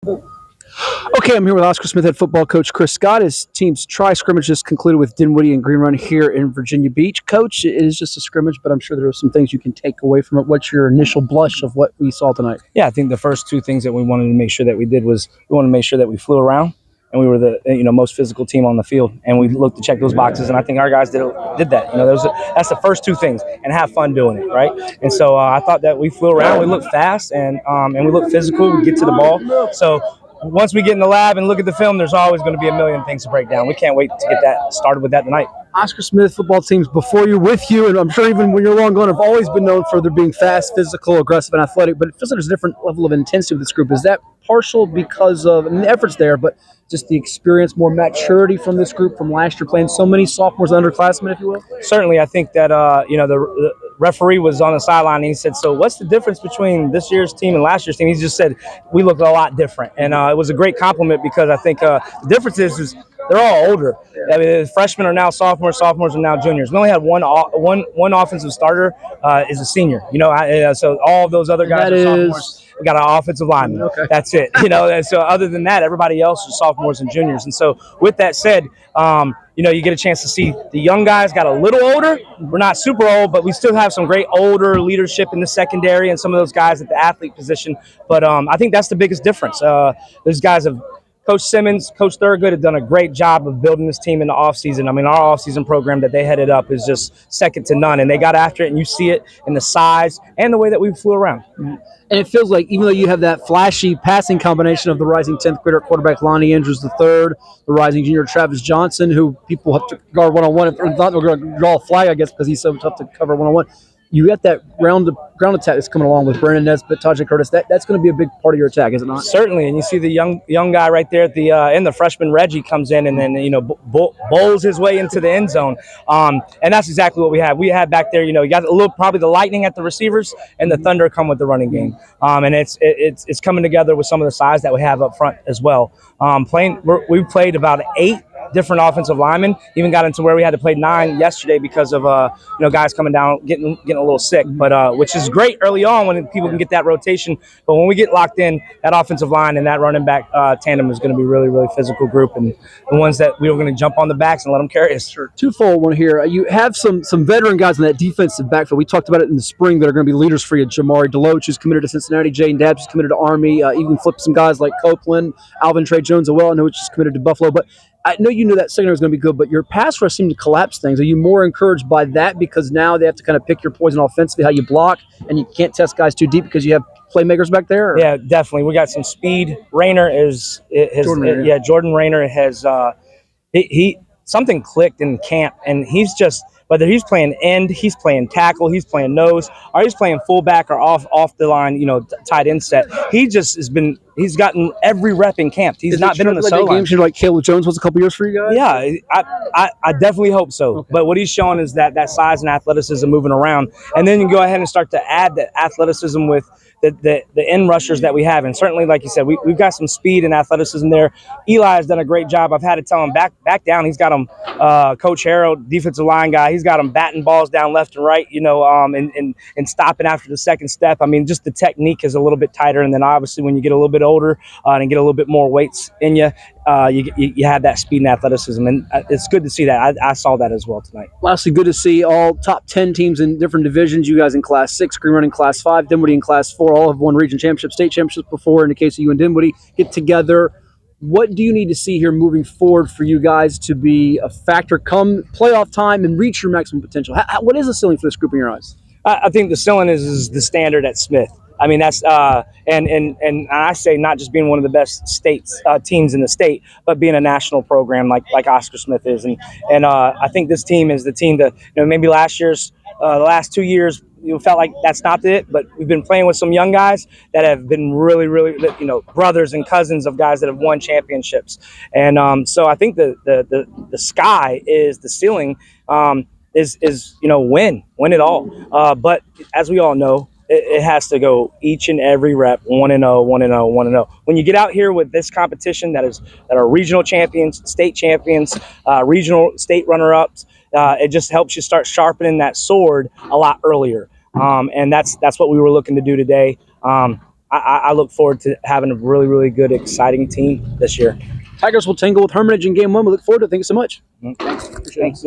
Okay, I'm here with Oscar Smith head football coach Chris Scott. His team's tri-scrimmage just concluded with Dinwiddie and Green Run here in Virginia Beach. Coach, it is just a scrimmage, but I'm sure there are some things you can take away from it. What's your initial blush of what we saw tonight? Yeah, I think the first two things that we wanted to make sure that we did was we wanted to make sure that we flew around and we were the most physical team on the field, and we looked to check those boxes, and I think our guys did that. That's the first two things, and have fun doing it, right? And so I thought that we flew around, we looked fast, and we looked physical. We get to the ball, so. Once we get in the lab and look at the film, there's always going to be a million things to break down. We can't wait to get that started with that tonight. Oscar Smith football teams before you, with you, and I'm sure even when you're long gone, have always been known for their being fast, physical, aggressive, and athletic. But it feels like there's a different level of intensity with this group. Is that partial because of the efforts there, but just the experience, more maturity from this group from last year, playing so many sophomores and underclassmen, if you will? Certainly, I think that the referee was on the sideline and he said, "So what's the difference between this year's team and last year's team?" He just said we look a lot different, and it was a great compliment because I think the difference is they're all older. I mean, freshmen are now sophomores, sophomores are now juniors. We only had one offensive starter is a senior. So all of those other guys are sophomores. We got an offensive lineman. Okay. That's it. And so other than that, everybody else is sophomores and juniors. And so with that said, you get a chance to see the young guys got a little older. We're not super old, but we still have some great older leadership in the secondary and some of those guys at the athlete position. But I think that's the biggest difference. Those guys have Coach Simmons, Coach Thurgood have done a great job of building this team in the offseason. I mean, our offseason program that they headed up is just second to none, and they got after it, and you see it in the size and the way that we flew around. And it feels like even though you have that flashy passing combination of the rising 10th grader quarterback Lonnie Andrews III, the rising junior Travis Johnson, who people have to guard one-on-one, if they're not going to draw a flag, I guess, because he's so tough to cover one-on-one. You got that ground attack that's coming along with Brandon Nesbitt, Tajay Curtis. That's going to be a big part of your attack, is it not? Certainly, and you see the young guy right there at the end. The freshman Reggie comes in and then bowls his way into the end zone, and that's exactly what we have. We had back there. You got a little probably the lightning at the receivers and the thunder come with the running game, and it's coming together with some of the size that we have up front as well. We played about 8 different offensive linemen. Even got into where we had to play 9 yesterday because of guys coming down getting a little sick, but which is great early on when people can get that rotation. But when we get locked in, that offensive line and that running back tandem is going to be really, really physical group, and the ones that we were going to jump on the backs and let them carry us. Sure. Twofold one here. You have some veteran guys in that defensive backfield. We talked about it in the spring that are going to be leaders for you. Jamari Deloach, who's committed to Cincinnati. Jaden Dabbs, who's committed to Army. Even flipped some guys like Copeland, Alvin Trey Jones, I know which is committed to Buffalo. But I know you knew that secondary was going to be good, but your pass rush seemed to collapse things. Are you more encouraged by that because now they have to kind of pick your poison offensively, how you block, and you can't test guys too deep because you have playmakers back there? Or? Yeah, definitely. We got some speed. Jordan Rayner has he something clicked in camp, and he's just, whether he's playing end, he's playing tackle, he's playing nose, or he's playing fullback or off the line, tight end set. He's gotten every rep in camp. He's not been on the solo line. Games like Caleb Jones was a couple years for you guys? Yeah, I definitely hope so. Okay. But what he's showing is that size and athleticism moving around, and then you go ahead and start to add that athleticism with the end rushers that we have. And certainly, like you said, we've got some speed and athleticism there. Eli has done a great job. I've had to tell him back down. He's got him, Coach Harold, defensive line guy. He's got him batting balls down left and right, and stopping after the second step. I mean, just the technique is a little bit tighter. And then obviously when you get a little bit older and get a little bit more weights in you, you have that speed and athleticism, and it's good to see that. I saw that as well tonight. Lastly, good to see all top 10 teams in different divisions. You guys in Class 6, Green Run in Class 5, Dinwiddie in Class 4, all have won region championships, state championships before. In the case of you and Dinwiddie, get together. What do you need to see here moving forward for you guys to be a factor come playoff time and reach your maximum potential? What is the ceiling for this group in your eyes? I think the ceiling is the standard at Smith. I mean, that's and I say not just being one of the best teams in the state, but being a national program like Oscar Smith is, and I think this team is the team that maybe the last 2 years felt like that's not it, but we've been playing with some young guys that have been really, really brothers and cousins of guys that have won championships, and so I think the sky is the ceiling. Is win it all, but as we all know, it has to go each and every rep 1-0, 1-0, 1-0. When you get out here with this competition that are regional champions, state champions, regional state runner-ups, it just helps you start sharpening that sword a lot earlier. And that's what we were looking to do today. I look forward to having a really, really good, exciting team this year. Tigers will tangle with Hermitage in game 1. We look forward to it. Thank you so much. Thanks.